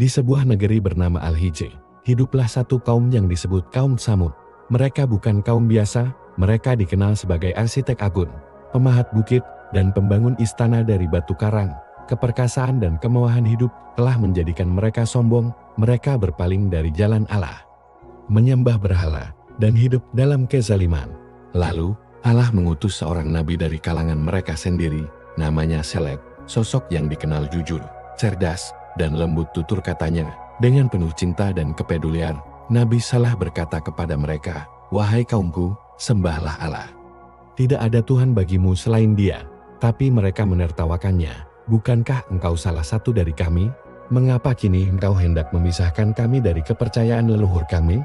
Di sebuah negeri bernama Al-Hijr, hiduplah satu kaum yang disebut kaum Tsamud. Mereka bukan kaum biasa, mereka dikenal sebagai arsitek agung, pemahat bukit, dan pembangun istana dari batu karang. Keperkasaan dan kemewahan hidup telah menjadikan mereka sombong, mereka berpaling dari jalan Allah, menyembah berhala, dan hidup dalam kezaliman. Lalu, Allah mengutus seorang nabi dari kalangan mereka sendiri, namanya Saleh, sosok yang dikenal jujur, cerdas, dan lembut tutur katanya. Dengan penuh cinta dan kepedulian, Nabi Saleh berkata kepada mereka, "Wahai kaumku, sembahlah Allah. Tidak ada Tuhan bagimu selain Dia." Tapi mereka menertawakannya. "Bukankah engkau salah satu dari kami? Mengapa kini engkau hendak memisahkan kami dari kepercayaan leluhur kami?"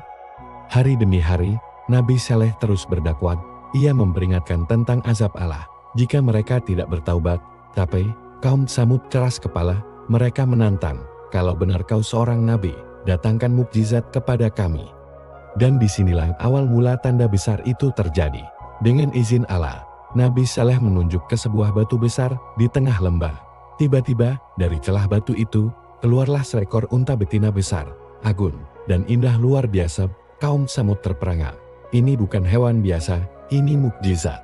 Hari demi hari, Nabi Saleh terus berdakwah. Ia memperingatkan tentang azab Allah jika mereka tidak bertaubat. Tapi kaum Tsamud keras kepala. Mereka menantang, "Kalau benar kau seorang nabi, datangkan mukjizat kepada kami." Dan disinilah awal mula tanda besar itu terjadi. Dengan izin Allah, Nabi Saleh menunjuk ke sebuah batu besar di tengah lembah. Tiba-tiba, dari celah batu itu, keluarlah seekor unta betina besar, agung, dan indah luar biasa. Kaum Tsamud terperangah. Ini bukan hewan biasa, ini mukjizat.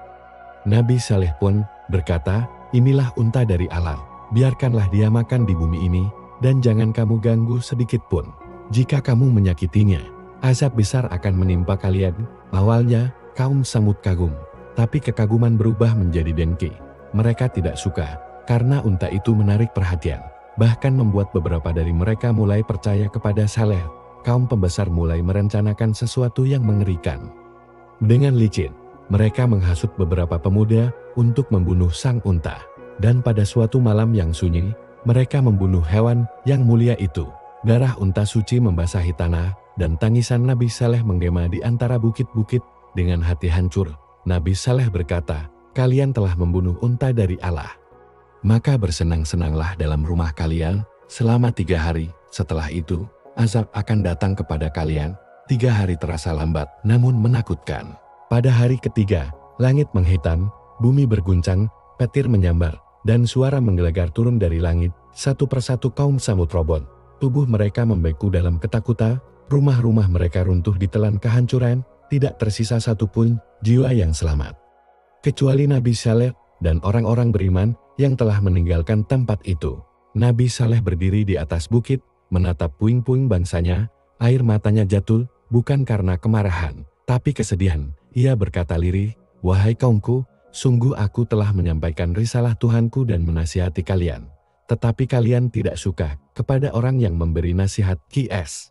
Nabi Saleh pun berkata, "Inilah unta dari Allah. Biarkanlah dia makan di bumi ini, dan jangan kamu ganggu sedikit pun. Jika kamu menyakitinya, azab besar akan menimpa kalian." Awalnya, kaum Tsamud kagum, tapi kekaguman berubah menjadi dengki. Mereka tidak suka, karena unta itu menarik perhatian, bahkan membuat beberapa dari mereka mulai percaya kepada Saleh. Kaum pembesar mulai merencanakan sesuatu yang mengerikan. Dengan licin, mereka menghasut beberapa pemuda untuk membunuh sang unta. Dan pada suatu malam yang sunyi, mereka membunuh hewan yang mulia itu. Darah unta suci membasahi tanah, dan tangisan Nabi Saleh menggema di antara bukit-bukit. Dengan hati hancur, Nabi Saleh berkata, "Kalian telah membunuh unta dari Allah. Maka bersenang-senanglah dalam rumah kalian selama 3 hari. Setelah itu, azab akan datang kepada kalian." 3 hari terasa lambat, namun menakutkan. Pada hari ketiga, langit menghitam, bumi berguncang, petir menyambar, dan suara menggelegar turun dari langit. Satu persatu kaum Tsamud roboh. Tubuh mereka membeku dalam ketakutan, rumah-rumah mereka runtuh ditelan kehancuran, tidak tersisa satupun jiwa yang selamat. Kecuali Nabi Saleh dan orang-orang beriman yang telah meninggalkan tempat itu. Nabi Saleh berdiri di atas bukit, menatap puing-puing bangsanya, air matanya jatuh, bukan karena kemarahan, tapi kesedihan. Ia berkata lirih, "Wahai kaumku, sungguh aku telah menyampaikan risalah Tuhanku dan menasihati kalian. Tetapi kalian tidak suka kepada orang yang memberi nasihat." Qs.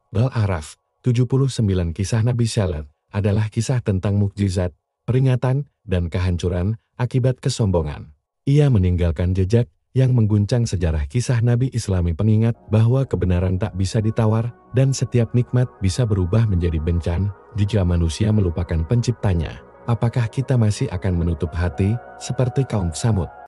Al-A'raf 79. Kisah Nabi Saleh adalah kisah tentang mukjizat, peringatan, dan kehancuran akibat kesombongan. Ia meninggalkan jejak yang mengguncang sejarah kisah Nabi Islami, pengingat bahwa kebenaran tak bisa ditawar dan setiap nikmat bisa berubah menjadi bencana jika manusia melupakan penciptanya. Apakah kita masih akan menutup hati seperti kaum Tsamud?